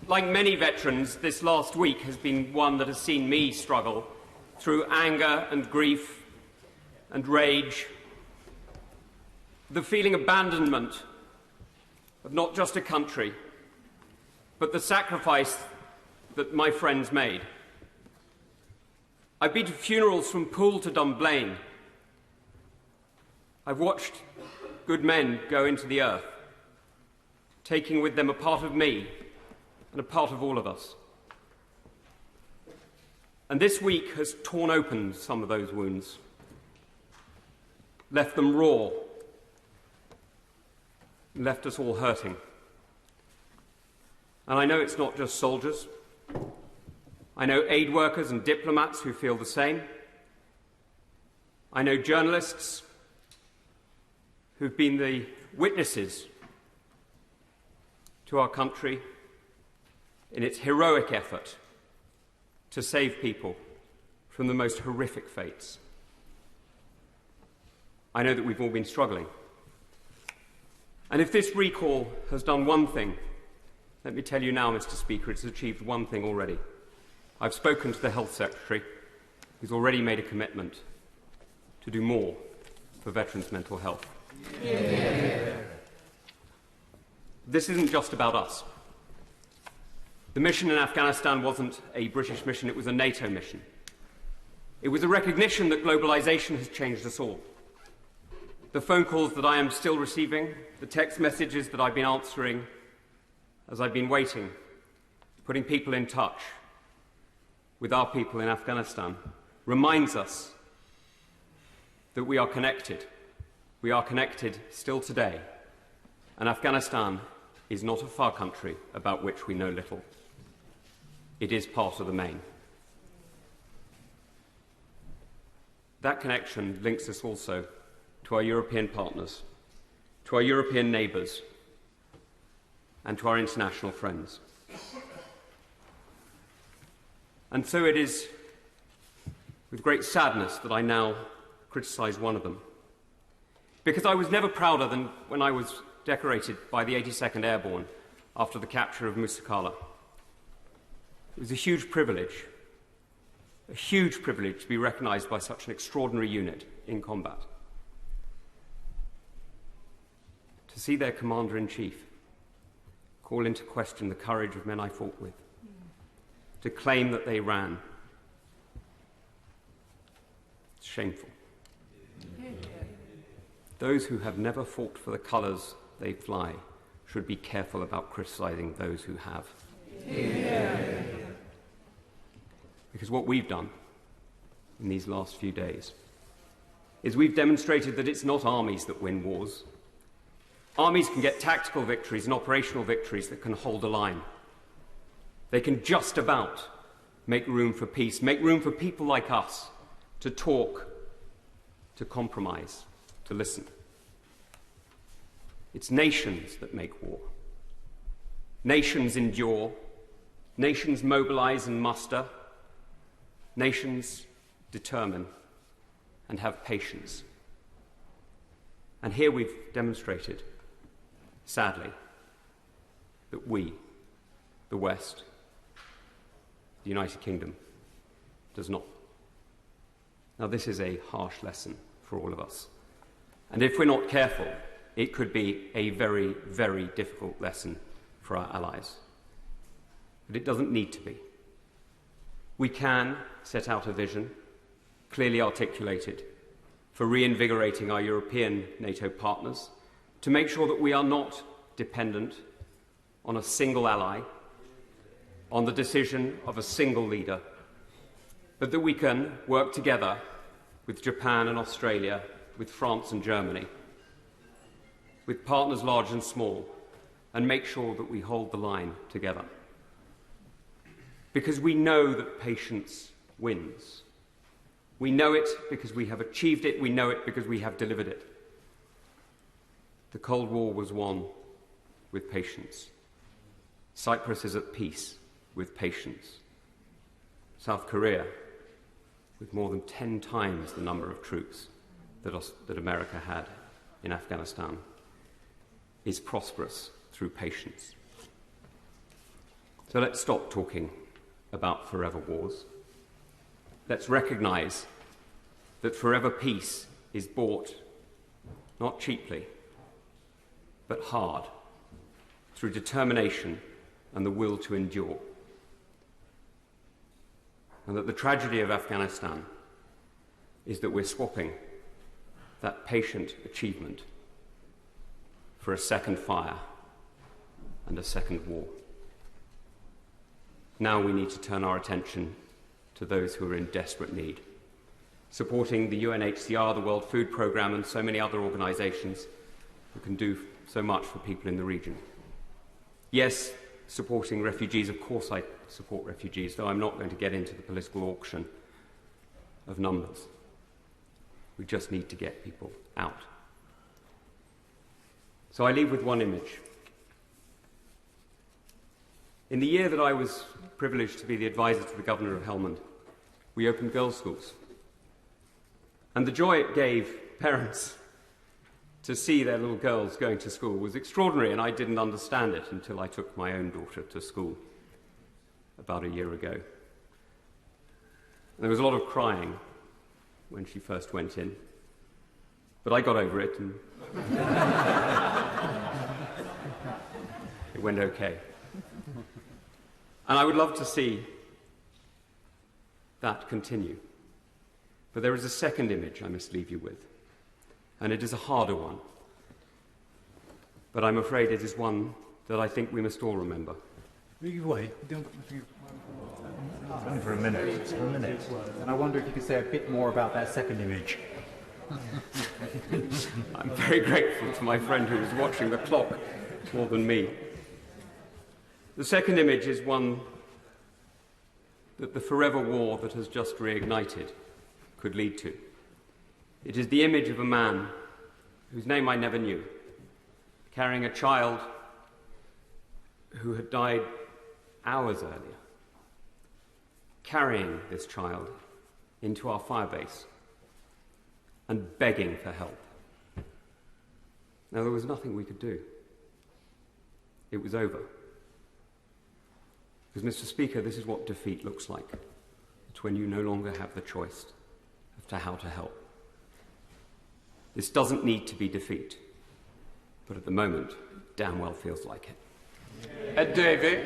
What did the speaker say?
Like many veterans, this last week has been one that has seen me struggle through anger and grief and rage, the feeling of abandonment of not just a country, but the sacrifice that my friends made. I've been to funerals from Poole to Dunblane. I've watched good men go into the earth, taking with them a part of me and a part of all of us. And this week has torn open some of those wounds, left them raw, left us all hurting. And I know it's not just soldiers. I know aid workers and diplomats who feel the same. I know journalists who've been the witnesses to our country in its heroic effort to save people from the most horrific fates. I know that we've all been struggling. And if this recall has done one thing, let me tell you now, Mr. Speaker, it's achieved one thing already. I've spoken to the Health Secretary, who's already made a commitment to do more for veterans' mental health. Yeah. This isn't just about us. The mission in Afghanistan wasn't a British mission, it was a NATO mission. It was a recognition that globalization has changed us all. The phone calls that I am still receiving, the text messages that I've been answering as I've been waiting, putting people in touch with our people in Afghanistan, reminds us that we are connected. We are connected still today, and Afghanistan is not a far country about which we know little. It is part of the main. That connection links us also to our European partners, to our European neighbours, and to our international friends. And so it is with great sadness that I now criticise one of them, because I was never prouder than when I was decorated by the 82nd Airborne after the capture of Musakala. It was a huge privilege to be recognised by such an extraordinary unit in combat. To see their Commander-in-Chief call into question the courage of men I fought with, to claim that they ran. It's shameful. Those who have never fought for the colours they fly should be careful about criticising those who have. Yeah. Because what we've done in these last few days is we've demonstrated that it's not armies that win wars. Armies can get tactical victories and operational victories that can hold a line. They can just about make room for peace, make room for people like us to talk, to compromise, to listen. It's nations that make war. Nations endure. Nations mobilize and muster. Nations determine and have patience. And here we've demonstrated, sadly, that we, the West, the United Kingdom, does not. Now, this is a harsh lesson for all of us. And if we're not careful, it could be a very, very difficult lesson for our allies. But it doesn't need to be. We can set out a vision, clearly articulated, for reinvigorating our European NATO partners, to make sure that we are not dependent on a single ally, on the decision of a single leader, but that we can work together with Japan and Australia, with France and Germany, with partners large and small, and make sure that we hold the line together. Because we know that patience wins. We know it because we have achieved it. We know it because we have delivered it. The Cold War was won with patience. Cyprus is at peace with patience. South Korea, with more than 10 times the number of troops that America had in Afghanistan, is prosperous through patience. So let's stop talking about forever wars. Let's recognise that forever peace is bought not cheaply, but hard, through determination and the will to endure. And that the tragedy of Afghanistan is that we're swapping that patient achievement for a second fire and a second war. Now we need to turn our attention to those who are in desperate need, supporting the UNHCR, the World Food Programme, and so many other organisations who can do so much for people in the region. Yes, supporting refugees, of course I support refugees, though I'm not going to get into the political auction of numbers. We just need to get people out. So I leave with one image. In the year that I was privileged to be the advisor to the Governor of Helmand, we opened girls' schools. And the joy it gave parents to see their little girls going to school was extraordinary, and I didn't understand it until I took my own daughter to school about a year ago. And there was a lot of crying when she first went in, but I got over it and it went okay. And I would love to see that continue. But there is a second image I must leave you with, and it is a harder one. But I'm afraid it is one that I think we must all remember. Only for a minute. And I wonder if you could say a bit more about that second image. I'm very grateful to my friend who was watching the clock more than me. The second image is one that the forever war that has just reignited could lead to. It is the image of a man whose name I never knew, carrying a child who had died hours earlier, carrying this child into our firebase and begging for help. Now, there was nothing we could do. It was over. Because, Mr. Speaker, this is what defeat looks like. It's when you no longer have the choice as to how to help. This doesn't need to be defeat, but at the moment, it damn well feels like it. Ed Davey.